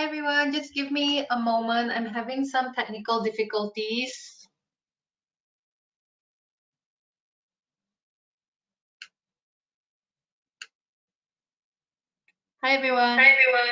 Hi everyone, just give me a moment. I'm having some technical difficulties. Hi everyone. Hi everyone.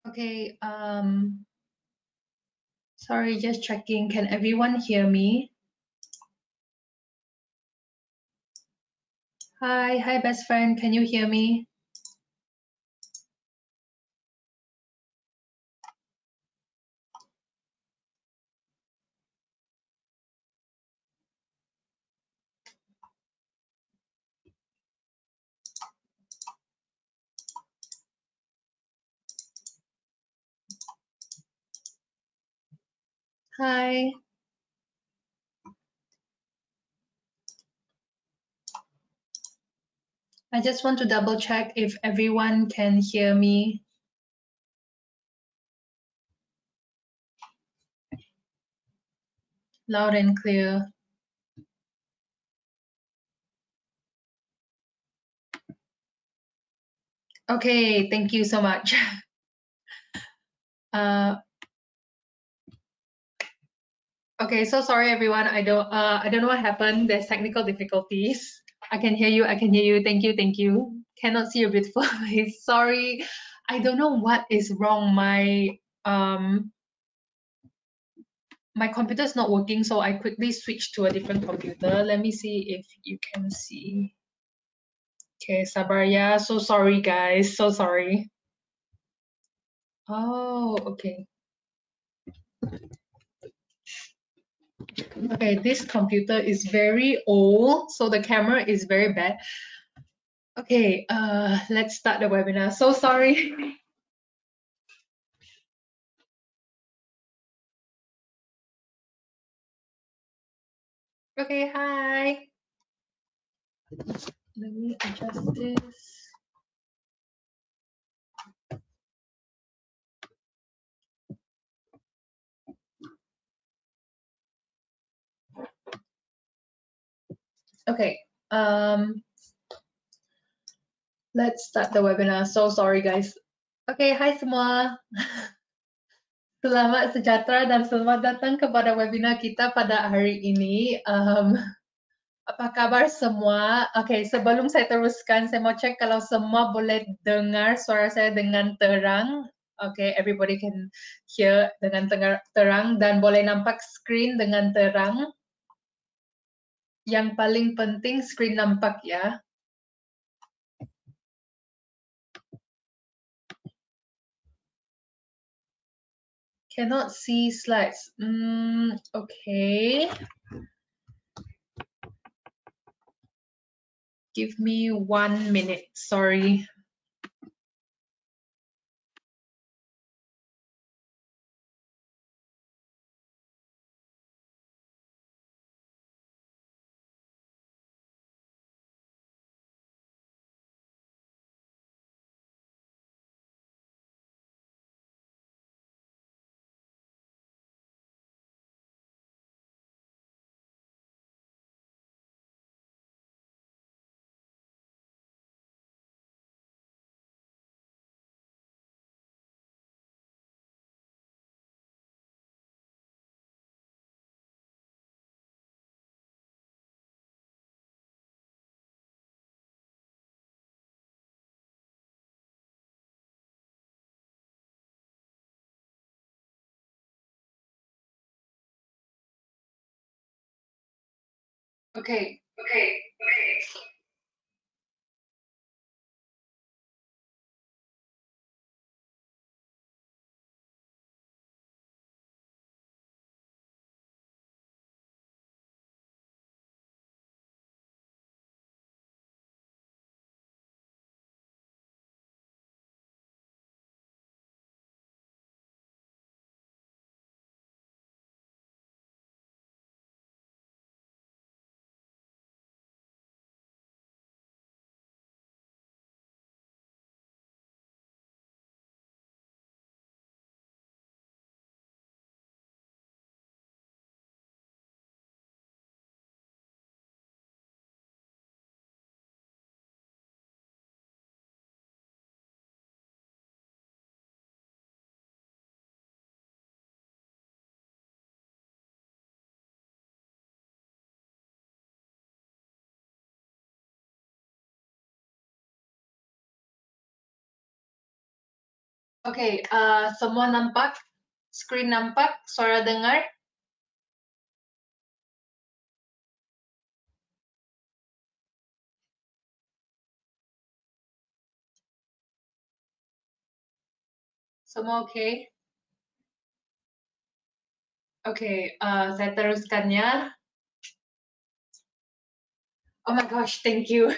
Okay, sorry, just checking. Can everyone hear me? Hi best friend. Can you hear me? Hi. I just want to double check if everyone can hear me. Loud and clear. Okay, thank you so much. Okay, so sorry everyone. I don't know what happened. There's technical difficulties. I can hear you. I can hear you. Thank you. Thank you. Cannot see your beautiful face. Sorry. I don't know what is wrong. My computer's not working, so I quickly switched to a different computer. Let me see if you can see. Okay, sabar ya. So sorry guys. So sorry. Oh, okay. Okay, this computer is very old, so the camera is very bad. Okay, let's start the webinar. So sorry. Okay, hi. Let me adjust this. Okay, let's start the webinar. So sorry guys. Okay, hai semua. Selamat sejahtera dan selamat datang kepada webinar kita pada hari ini. Apa kabar semua? Okay, sebelum saya teruskan, saya mau cek kalau semua boleh dengar suara saya dengan terang. Okay, everybody can hear dengan terang dan boleh nampak screen dengan terang. Yang paling penting screen nampak ya. Cannot see slides. Okay. Give me 1 minute. Sorry. Okay. Okay, semua nampak? Screen nampak? Suara dengar? Semua okay? Okay, saya teruskan ya. Oh my gosh, thank you.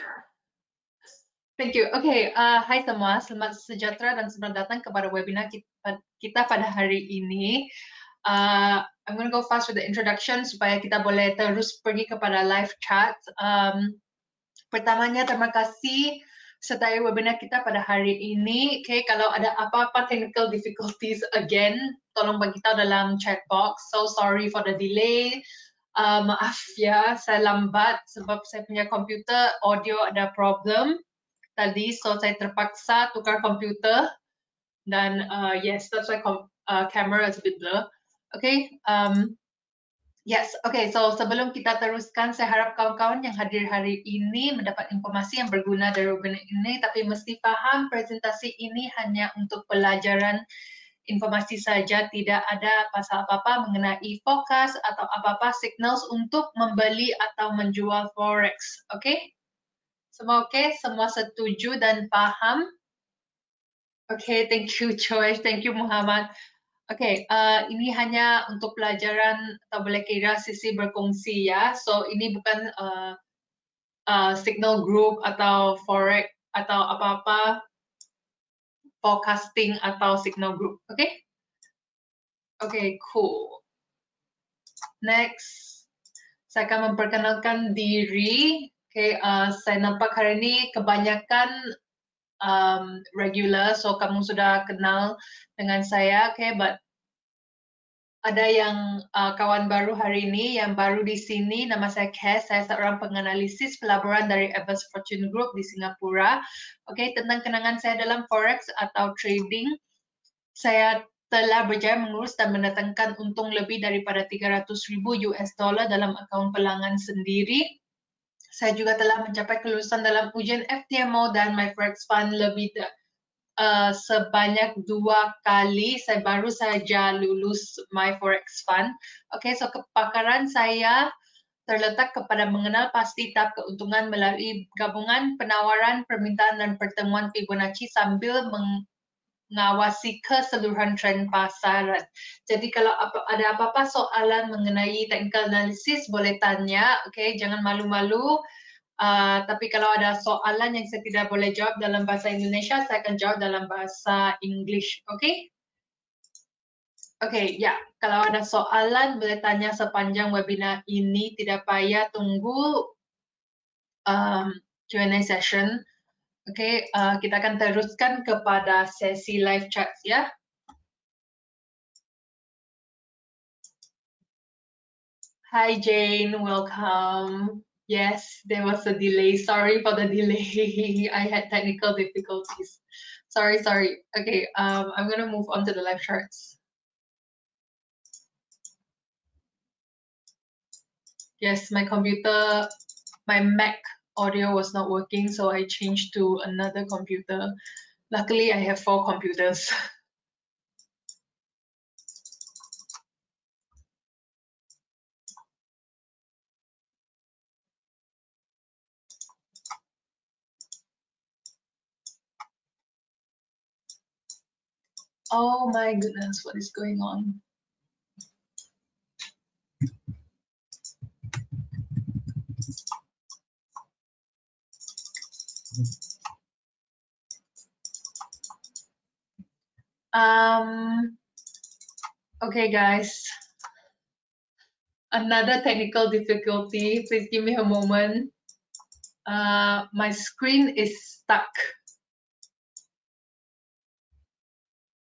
Thank you. Okay, hai semua, selamat sejahtera dan selamat datang kepada webinar kita pada hari ini. I'm going to go fast with the introduction supaya kita boleh terus pergi kepada live chat. Pertamanya, terima kasih sertai webinar kita pada hari ini. Okay, kalau ada apa-apa technical difficulties again, tolong bagi tahu dalam chat box. So sorry for the delay. Maaf ya, saya lambat sebab saya punya komputer audio ada problem tadi, so saya terpaksa tukar komputer dan yes, that's why camera is a bit blur. Okay, yes, okay. So sebelum kita teruskan, saya harap kawan-kawan yang hadir hari ini mendapat informasi yang berguna dari webinar ini, tapi mesti paham presentasi ini hanya untuk pelajaran informasi saja, tidak ada pasal apa-apa mengenai forecast atau apa-apa signals untuk membeli atau menjual forex. Okay? Semua okay? Semua setuju dan paham? Okay, thank you Joyce, thank you Muhammad. Okay, ini hanya untuk pelajaran atau boleh kira sisi berkongsi ya. So ini bukan signal group atau forex atau apa-apa forecasting atau signal group. Okay? Okay, cool. Next, saya akan memperkenalkan diri. Okay, saya nampak hari ini kebanyakan regular, so kamu sudah kenal dengan saya. Okay, but ada yang kawan baru hari ini, yang baru di sini, nama saya Cass, saya seorang penganalisis pelaburan dari Evans Fortune Group di Singapura. Oke, tentang kenangan saya dalam forex atau trading, saya telah berjaya mengurus dan mendatangkan untung lebih daripada 300,000 US dollar dalam akaun pelanggan sendiri. Saya juga telah mencapai kelulusan dalam ujian FTMO dan My Forex Fund lebih sebanyak 2 kali. Saya baru saja lulus My Forex Fund. Oke, so kepakaran saya terletak kepada mengenal pasti tahap keuntungan melalui gabungan penawaran, permintaan, dan pertemuan Fibonacci sambil mengawasi keseluruhan tren pasaran. Jadi kalau ada apa-apa soalan mengenai technical analysis, boleh tanya. Oke, jangan malu-malu. Tapi kalau ada soalan yang saya tidak boleh jawab dalam bahasa Indonesia, saya akan jawab dalam bahasa English, oke? Oke, ya. Kalau ada soalan, boleh tanya sepanjang webinar ini. Tidak payah tunggu Q&A session. Oke, kita akan teruskan kepada sesi live chat ya. Hi Jane, welcome. Yes, there was a delay. Sorry for the delay. I had technical difficulties. Sorry. Okay, I'm gonna move on to the live charts. Yes, my computer, my Mac audio was not working, so I changed to another computer. Luckily, I have 4 computers. Oh my goodness, what is going on? Okay guys, another technical difficulty. Please give me a moment. My screen is stuck.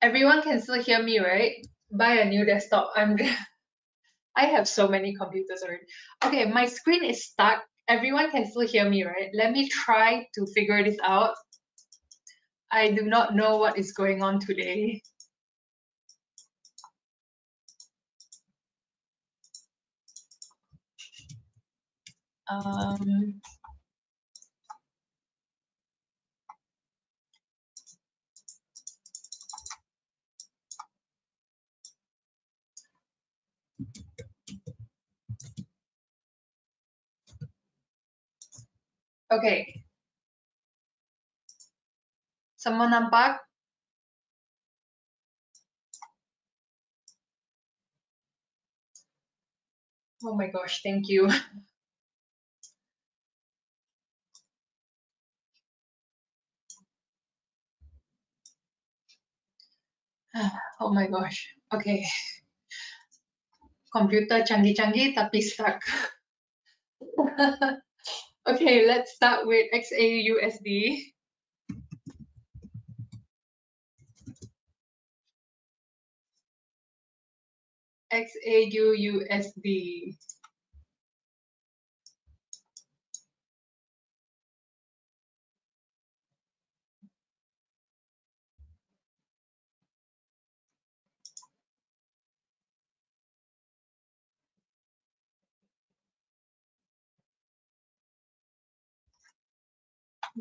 Everyone can still hear me, right? Buy a new desktop. I have so many computers already. Okay, my screen is stuck. Everyone can still hear me, right? Let me try to figure this out. I do not know what is going on today. Okay. Semua nampak? Oh my gosh, thank you. Oh my gosh. Okay. Komputer canggih-canggih tapi stuck. Okay, let's start with XAUUSD. XAUUSD.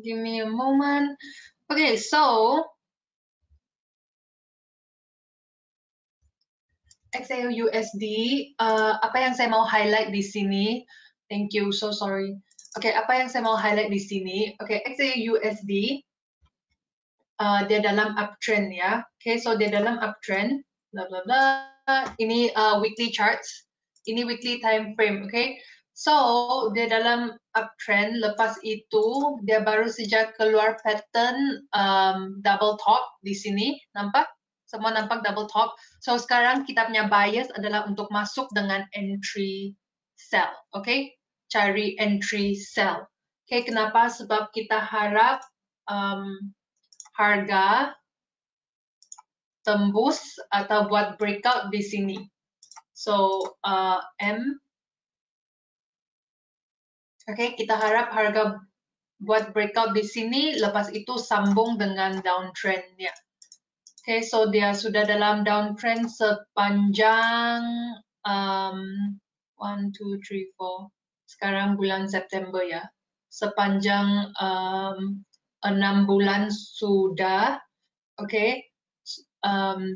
Give me a moment. Okay, so XAUUSD, apa yang saya mau highlight di sini? Thank you, so sorry. Okay, apa yang saya mau highlight di sini? Okay, XAUUSD, dia dalam uptrend ya. Okay, so dia dalam uptrend, bla bla bla. Ini weekly charts, ini weekly time frame, okay. So dia dalam uptrend. Lepas itu dia baru saja keluar pattern double top di sini, nampak? Semua nampak double top. So sekarang kita punya bias adalah untuk masuk dengan entry sell, okay? Cari entry sell. Okay, kenapa? Sebab kita harap harga tembus atau buat breakout di sini. So M. Oke, kita harap harga buat breakout di sini, lepas itu sambung dengan downtrend-nya. Oke, so dia sudah dalam downtrend sepanjang 1, 2, 3, 4. Sekarang bulan September ya. Sepanjang 6 bulan sudah. Oke.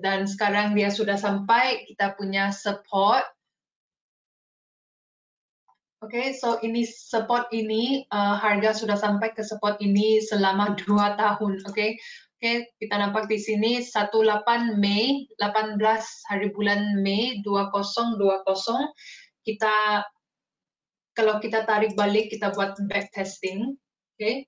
Dan sekarang dia sudah sampai kita punya support. Oke, so ini support ini harga sudah sampai ke support ini selama 2 tahun. Oke, kita nampak di sini 18 Mei, 18 hari bulan Mei 2020. Kita kalau kita tarik balik, kita buat back testing. Oke,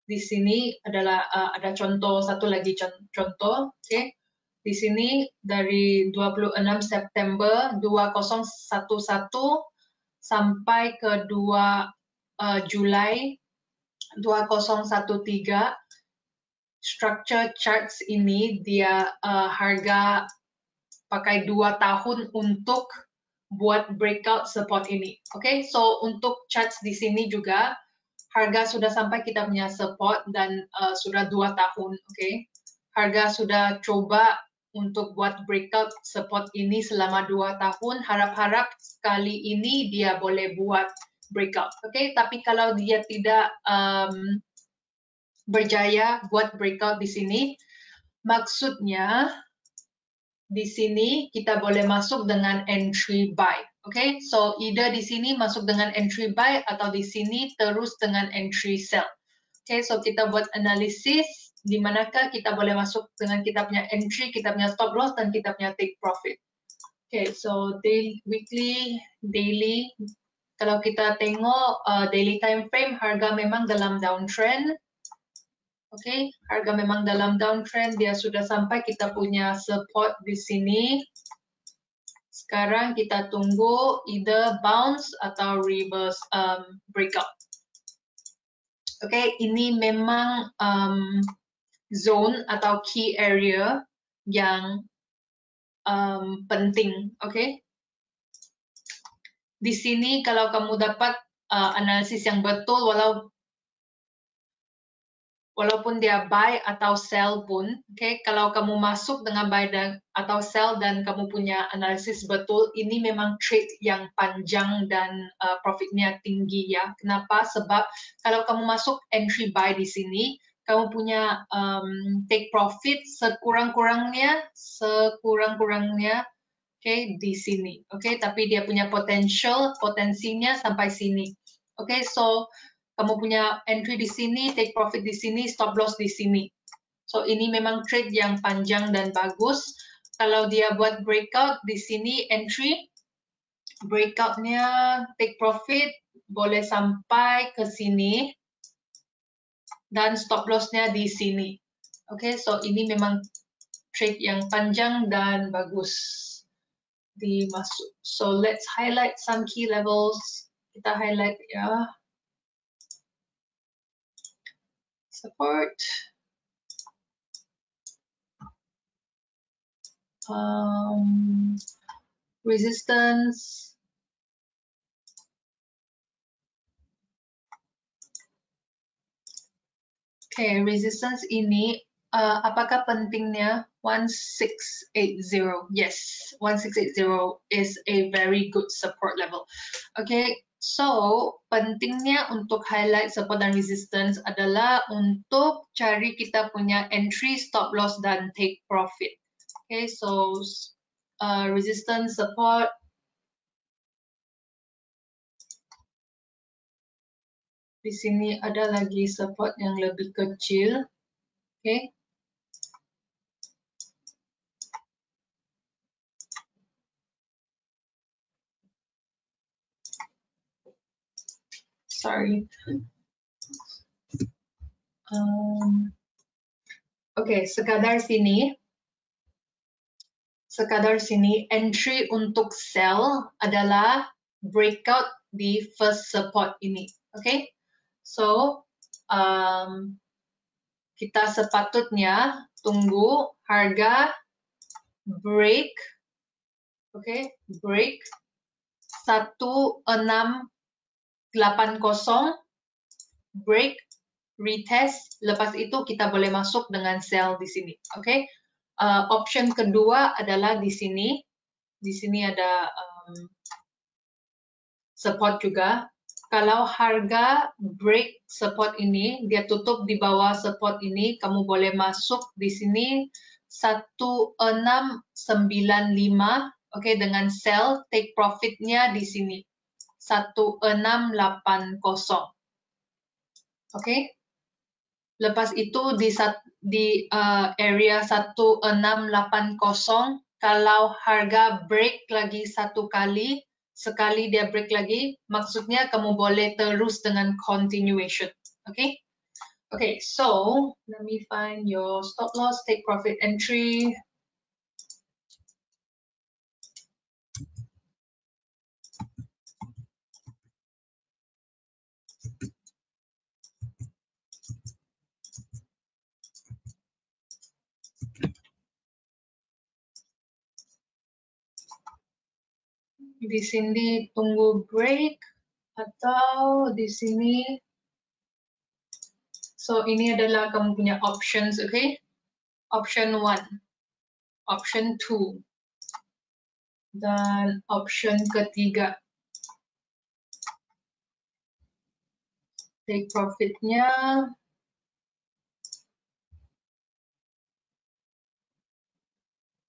di sini adalah ada contoh, satu lagi contoh. Oke, di sini dari 26 September 2011 sampai ke 2 Julai 2013. Structure charts ini dia harga pakai 2 tahun untuk buat breakout support ini. Oke, so untuk charts di sini juga harga sudah sampai kita punya support dan sudah 2 tahun. Oke, harga sudah coba untuk buat breakout support ini selama 2 tahun. Harap-harap kali ini dia boleh buat breakout. Oke, tapi kalau dia tidak berjaya buat breakout di sini, maksudnya di sini kita boleh masuk dengan entry buy. Oke, so either di sini masuk dengan entry buy atau di sini terus dengan entry sell. Oke, so kita buat analisis di manakah kita boleh masuk dengan kita punya entry, kita punya stop loss, dan kita punya take profit. Oke, so weekly, daily, kalau kita tengok daily time frame, harga memang dalam downtrend. Oke, harga memang dalam downtrend, dia sudah sampai kita punya support di sini. Sekarang kita tunggu either bounce atau reverse breakout. Oke, ini memang zone atau key area yang penting. Oke, di sini kalau kamu dapat analisis yang betul, walaupun dia buy atau sell pun, oke, kalau kamu masuk dengan buy atau sell dan kamu punya analisis betul, ini memang trade yang panjang dan profitnya tinggi ya. Kenapa? Sebab kalau kamu masuk entry buy di sini, kamu punya take profit sekurang-kurangnya, oke, di sini. Oke, tapi dia punya potensinya sampai sini. Oke, so kamu punya entry di sini, take profit di sini, stop loss di sini. So ini memang trade yang panjang dan bagus. Kalau dia buat breakout di sini entry, breakoutnya take profit boleh sampai ke sini dan stop lossnya di sini. Oke, so ini memang trade yang panjang dan bagus dimasuk. So let's highlight some key levels. Kita highlight ya. Support, resistance, okay, resistance ini apakah pentingnya 1680? Yes, 1680 is a very good support level. Okay, so pentingnya untuk highlight support dan resistance adalah untuk cari kita punya entry, stop loss, dan take profit. Okay, so resistance, support, di sini ada lagi support yang lebih kecil. Okay. Sorry. Oke, sekadar sini entry untuk sell adalah breakout di first support ini. Oke, so kita sepatutnya tunggu harga break. Okay, break 1680, break, retest, lepas itu kita boleh masuk dengan sell di sini. Okay, option kedua adalah di sini. Di sini ada support juga. Kalau harga break support ini, dia tutup di bawah support ini, kamu boleh masuk di sini 1695, oke, dengan sell, take profitnya di sini 1680, oke. Lepas itu di area 1680, kalau harga break lagi sekali dia break lagi, maksudnya kamu boleh terus dengan continuation. Okay? Okay, so let me find your stop loss, take profit entry. Di sini tunggu break atau di sini. So ini adalah kamu punya options, okay? Option 1, option 2, dan option ketiga. Take profitnya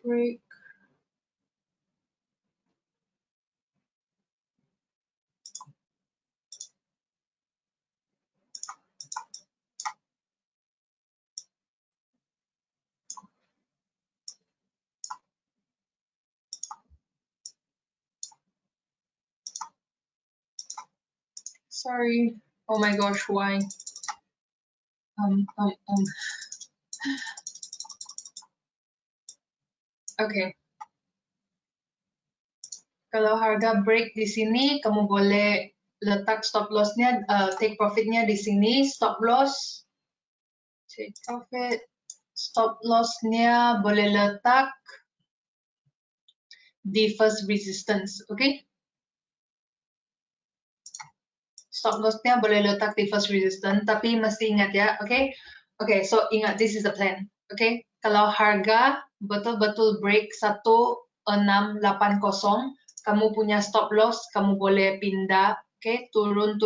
break. Sorry. Oh my gosh, why? Okay. Kalau harga break di sini, kamu boleh letak stop lossnya, take profitnya di sini, stop loss, take profit, stop lossnya boleh letak di first resistance, okay? Stop lossnya boleh letak di first resistance, tapi mesti ingat ya, okay? Okay, so ingat, this is the plan, okay? Kalau harga betul-betul break 1680, kamu punya stop loss, kamu boleh pindah, okay? Turun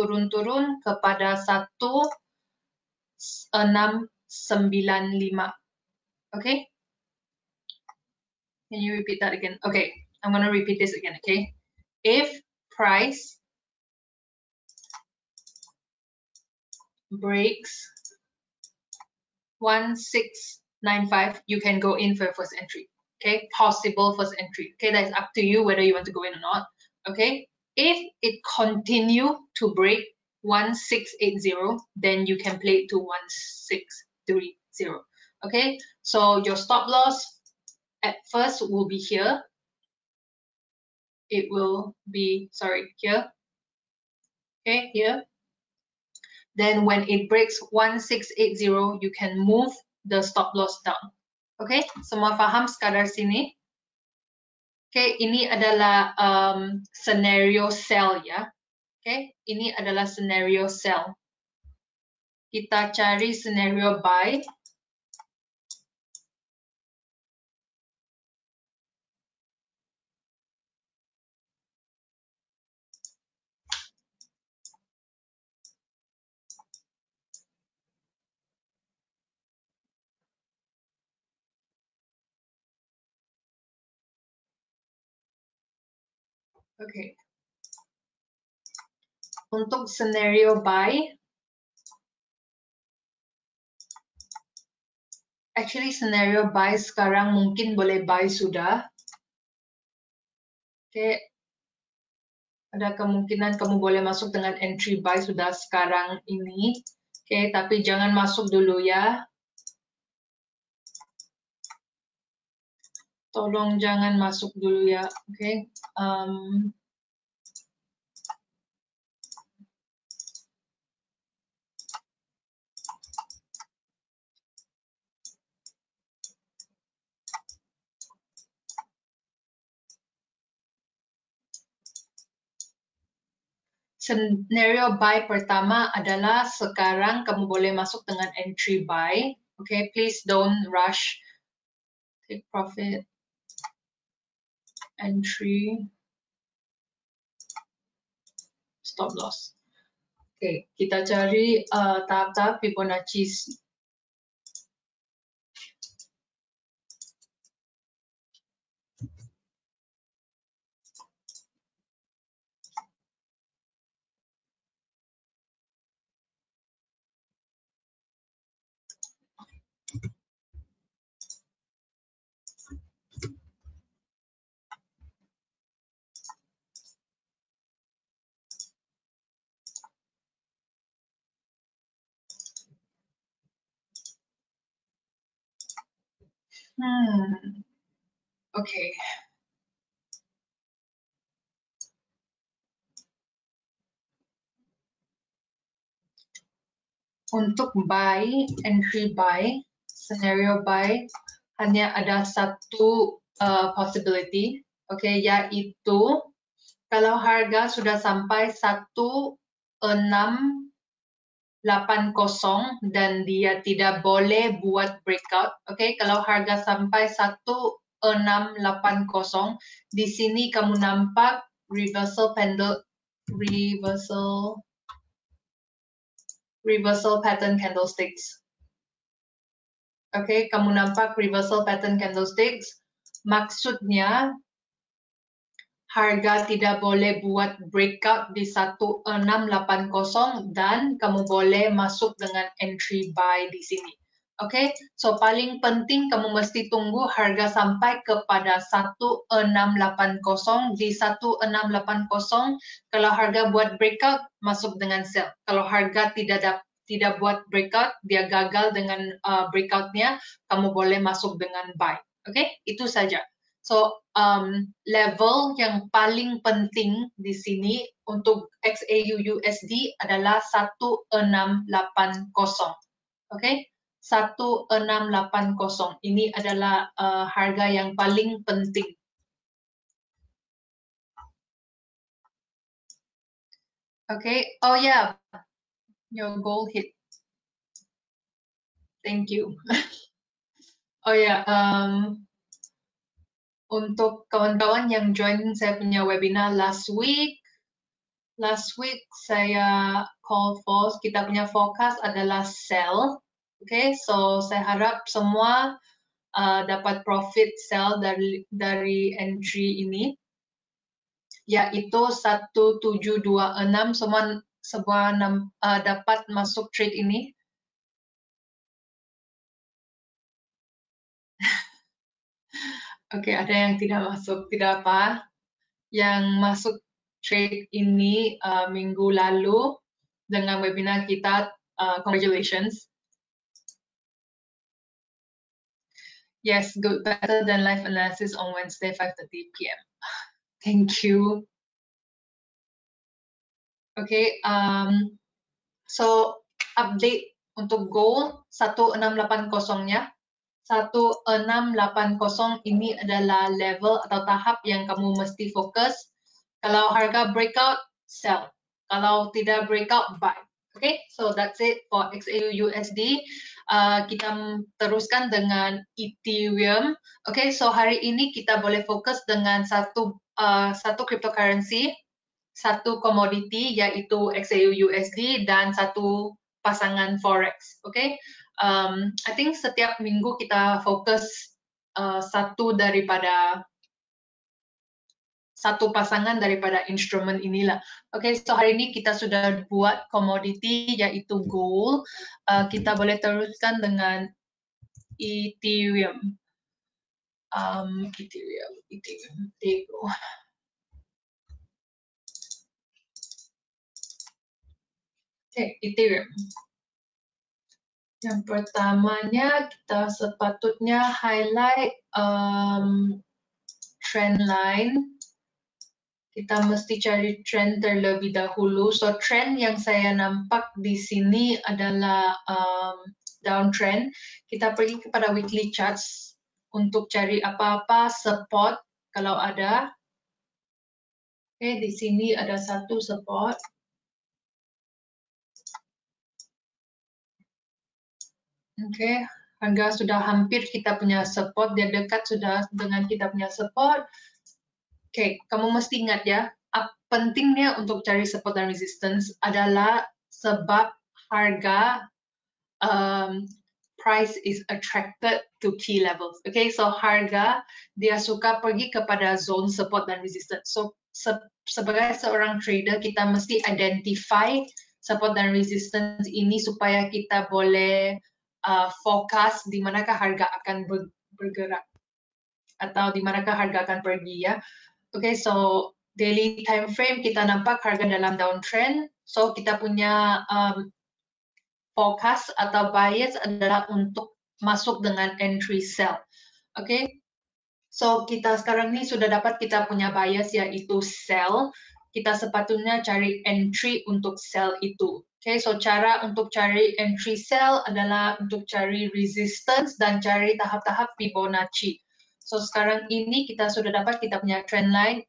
kepada 1695, okay? Can you repeat that again? Okay, I'm gonna repeat this again, okay? If price breaks 1695, you can go in for first entry. Okay, possible first entry. Okay, that's up to you whether you want to go in or not. Okay, if it continue to break 1680, then you can play it to 1630. Okay, so your stop loss at first will be here. It will be, sorry, here. Okay, here. Then when it breaks 1680, you can move the stop loss down. Okay, semua paham sekadar sini? Okay, ini adalah scenario sell ya. Okay, ini adalah scenario sell. Kita cari scenario buy. Okay. Untuk scenario buy, actually scenario buy sekarang mungkin boleh buy sudah. Okay. Ada kemungkinan kamu boleh masuk dengan entry buy sudah sekarang ini. Okay, tapi jangan masuk dulu ya. Tolong jangan masuk dulu ya, okay? Scenario buy pertama adalah sekarang kamu boleh masuk dengan entry buy. Okay, please don't rush. Take profit, entry, stop loss. Okay, kita cari tahap-tahap Fibonacci. Okay. Untuk buy, entry buy, scenario buy, hanya ada satu possibility, okay, yaitu kalau harga sudah sampai 1680 dan dia tidak boleh buat breakout, okay, kalau harga sampai 1680, di sini kamu nampak reversal pattern candlesticks. Oke, kamu nampak reversal pattern candlesticks. Maksudnya harga tidak boleh buat breakout di 1680 dan kamu boleh masuk dengan entry buy di sini. Oke, so paling penting kamu mesti tunggu harga sampai kepada 1680. Di 1680 kalau harga buat breakout masuk dengan sell. Kalau harga tidak buat breakout, dia gagal dengan breakoutnya, kamu boleh masuk dengan buy. Oke, itu saja. So level yang paling penting di sini untuk XAU USD adalah 1680. Oke, 1680 ini adalah harga yang paling penting. Okay. Oh yeah, your goal hit. Thank you. Oh ya, untuk kawan-kawan yang join saya punya webinar last week saya call for kita punya forecast adalah sell. Okay, so saya harap semua dapat profit sell dari entry ini, yaitu 1726. Semua dapat masuk trade ini. Oke, ada yang tidak masuk, tidak apa. Yang masuk trade ini minggu lalu dengan webinar kita, congratulations. Yes, good, better than live analysis on Wednesday 5:30 p.m. Thank you. Okay, so update untuk goal 1680-nya. 1680 ini adalah level atau tahap yang kamu mesti fokus. Kalau harga breakout, sell. Kalau tidak breakout, buy. Okay, so that's it for XAU USD. Kita teruskan dengan Ethereum. Okay, so hari ini kita boleh fokus dengan satu cryptocurrency, satu komoditi yaitu XAU USD dan satu pasangan forex. Okay, I think setiap minggu kita fokus satu pasangan daripada instrumen inilah. Oke, so hari ini kita sudah buat komoditi yaitu gold. Kita boleh teruskan dengan Ethereum. Ethereum. There you go. Oke, Ethereum. Yang pertamanya kita sepatutnya highlight trend line. Kita mesti cari trend terlebih dahulu. So trend yang saya nampak di sini adalah downtrend. Kita pergi kepada weekly charts untuk cari apa-apa support kalau ada. Oke, di sini ada satu support. Oke, harga sudah hampir kita punya support, dia dekat sudah dengan kita punya support. Oke, kamu mesti ingat ya, pentingnya untuk cari support dan resistance adalah sebab harga price is attracted to key levels. Okay, so harga dia suka pergi kepada zone support dan resistance. So sebagai seorang trader kita mesti identify support dan resistance ini supaya kita boleh fokus di manakah harga akan bergerak atau di manakah harga akan pergi ya. Okay, so daily time frame kita nampak harga dalam downtrend. So kita punya forecast atau bias adalah untuk masuk dengan entry sell. Okay, so kita sekarang ni sudah dapat kita punya bias yaitu sell. Kita sepatutnya cari entry untuk sell itu. Okay, so cara untuk cari entry sell adalah untuk cari resistance dan cari tahap-tahap Fibonacci. So sekarang ini kita sudah dapat kita punya trend line.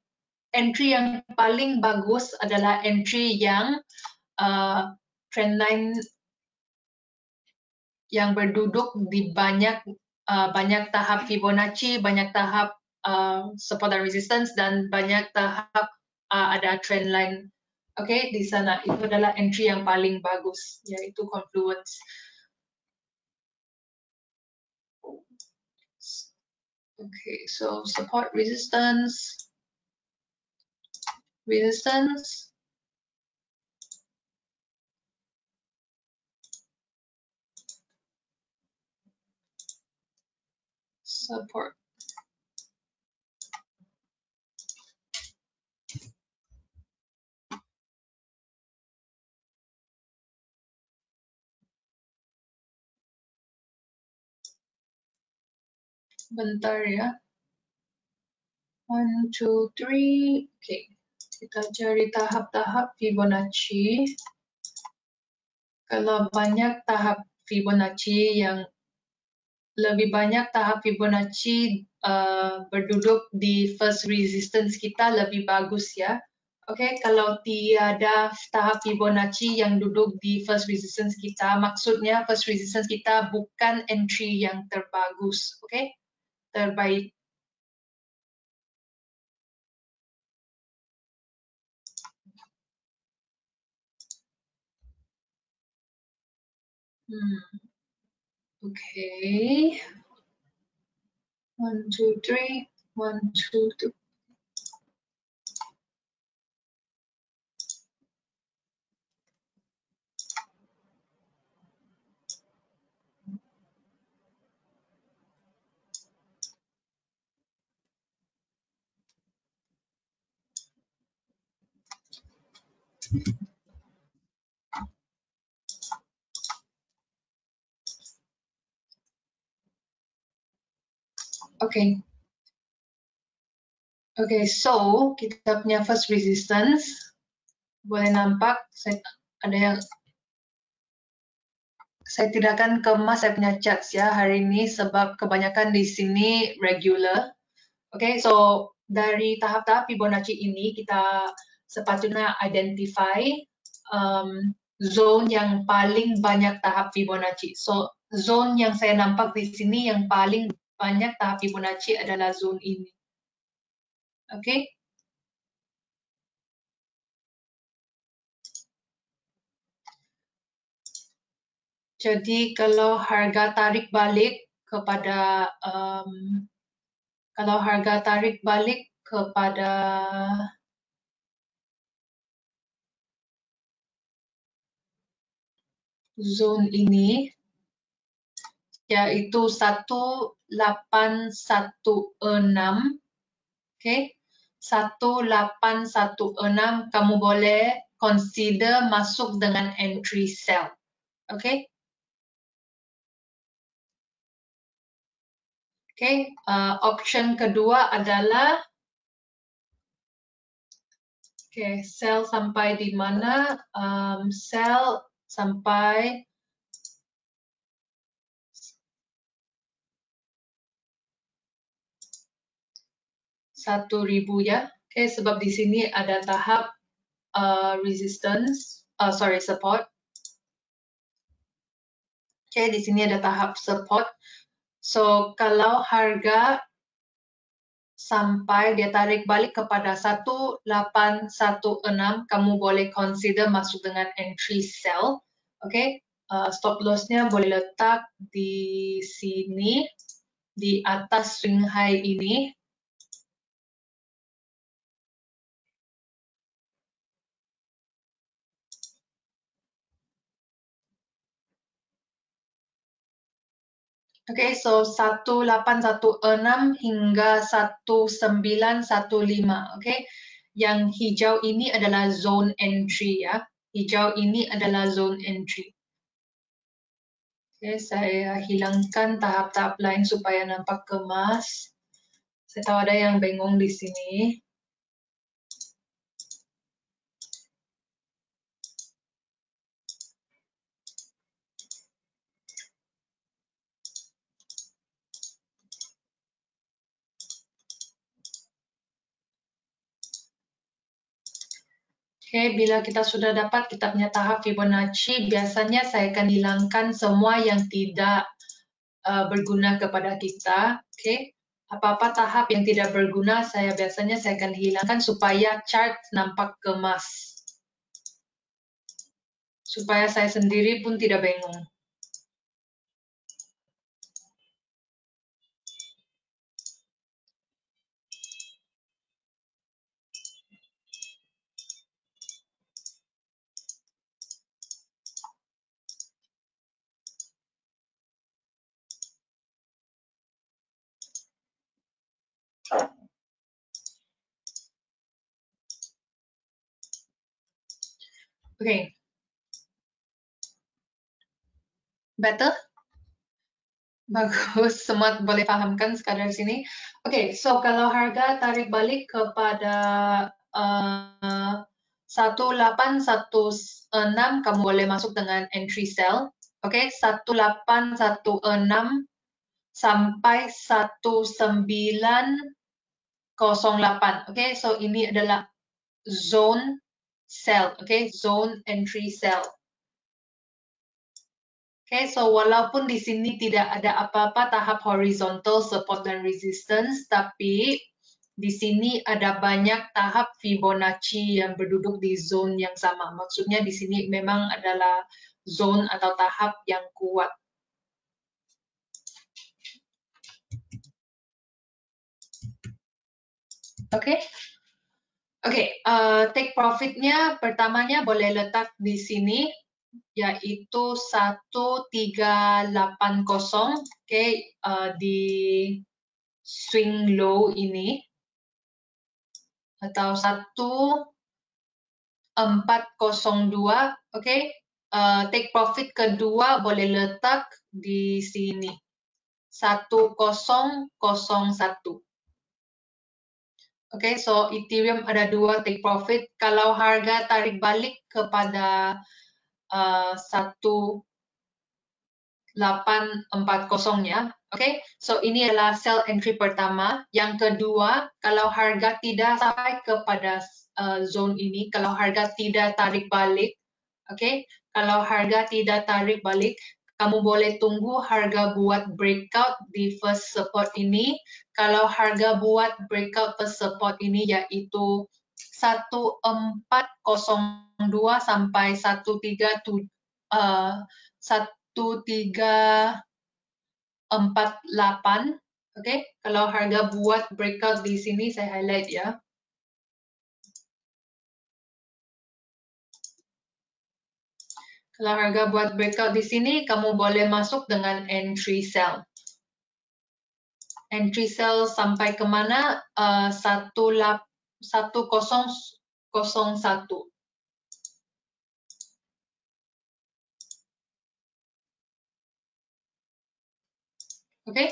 Entry yang paling bagus adalah entry yang trend line yang berduduk di banyak tahap Fibonacci, banyak tahap support dan resistance, dan banyak tahap ada trend line. Oke, di sana itu adalah entry yang paling bagus, yaitu confluence. Okay, so support, resistance, support. Bentar ya. 1, 2, 3. Oke, kita cari tahap-tahap Fibonacci. Kalau banyak tahap Fibonacci yang lebih banyak tahap Fibonacci berduduk di first resistance kita lebih bagus ya. Oke, kalau tiada tahap Fibonacci yang duduk di first resistance kita, maksudnya first resistance kita bukan entry yang terbagus, oke? Terbaik. Okay. 1, 2, 3. 1, 2, 3. Okay. Okay, so kita punya first resistance, boleh nampak ada yang saya tidak akan kemas saya punya charts ya hari ini sebab kebanyakan di sini regular. Okay, so dari tahap-tahap Fibonacci ini kita sepatutnya identify zone yang paling banyak tahap Fibonacci. So zone yang saya nampak di sini yang paling banyak tahap Fibonacci adalah zone ini. Okay. Jadi kalau harga tarik balik kepada zone ini yaitu 1816. Okay, 1816 kamu boleh consider masuk dengan entry sell. Okay. Okay, option kedua adalah sell sampai di mana? Sell sampai 1.000 ya. Okay, sebab di sini ada tahap support. Oke, di sini ada tahap support. So, kalau harga sampai dia tarik balik kepada 1816, kamu boleh consider masuk dengan entry sell. Oke, stop lossnya boleh letak di sini, di atas swing high ini. Oke, so 1816 hingga 1915. Oke, yang hijau ini adalah zone entry ya. Hijau ini adalah zone entry. Oke, saya hilangkan tahap-tahap lain supaya nampak kemas. Saya tahu ada yang bingung di sini. Oke, bila kita sudah dapat kita punya tahap Fibonacci, biasanya saya akan hilangkan semua yang tidak berguna kepada kita. Oke, apa-apa tahap yang tidak berguna, biasanya saya akan hilangkan supaya chart nampak kemas. Supaya saya sendiri pun tidak bingung. Oke. Better? Bagus, semua boleh pahamkan sekarang di sini. Oke, so kalau harga tarik balik kepada 1816, kamu boleh masuk dengan entry sell. Oke, 1816 sampai 1908. Oke, so ini adalah zone sell. Oke, zone entry sell. Oke, so walaupun di sini tidak ada apa-apa tahap horizontal support dan resistance, tapi di sini ada banyak tahap Fibonacci yang berduduk di zone yang sama. Maksudnya di sini memang adalah zone atau tahap yang kuat. Oke, take profitnya pertamanya boleh letak di sini, yaitu 1380. Oke, di swing low ini, atau 1402. Oke, take profit kedua boleh letak di sini, 1001. Oke, so Ethereum ada dua take profit. Kalau harga tarik balik kepada 1840-nya, oke, so ini adalah sell entry pertama. Yang kedua, kalau harga tidak sampai kepada zone ini, kalau harga tidak tarik balik, oke, kalau harga tidak tarik balik, kamu boleh tunggu harga buat breakout di first support ini. Kalau harga buat breakout first support ini yaitu 1402 sampai 1348. Oke, kalau harga buat breakout di sini saya highlight ya. Kalau harga buat breakout di sini, kamu boleh masuk dengan entry sell. Entry sell sampai kemana? 1001. Oke,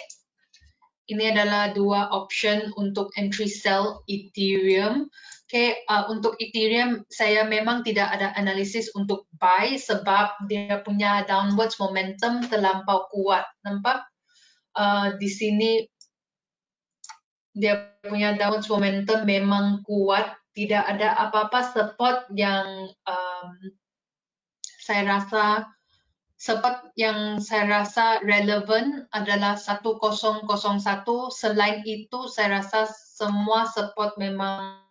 ini adalah dua option untuk entry sell Ethereum. Oke, untuk Ethereum saya memang tidak ada analisis untuk buy sebab dia punya downwards momentum terlampau kuat. Nampak? Di sini dia punya downwards momentum memang kuat. Tidak ada apa-apa support yang saya rasa support yang saya rasa relevan adalah 1001. Selain itu, saya rasa semua support memang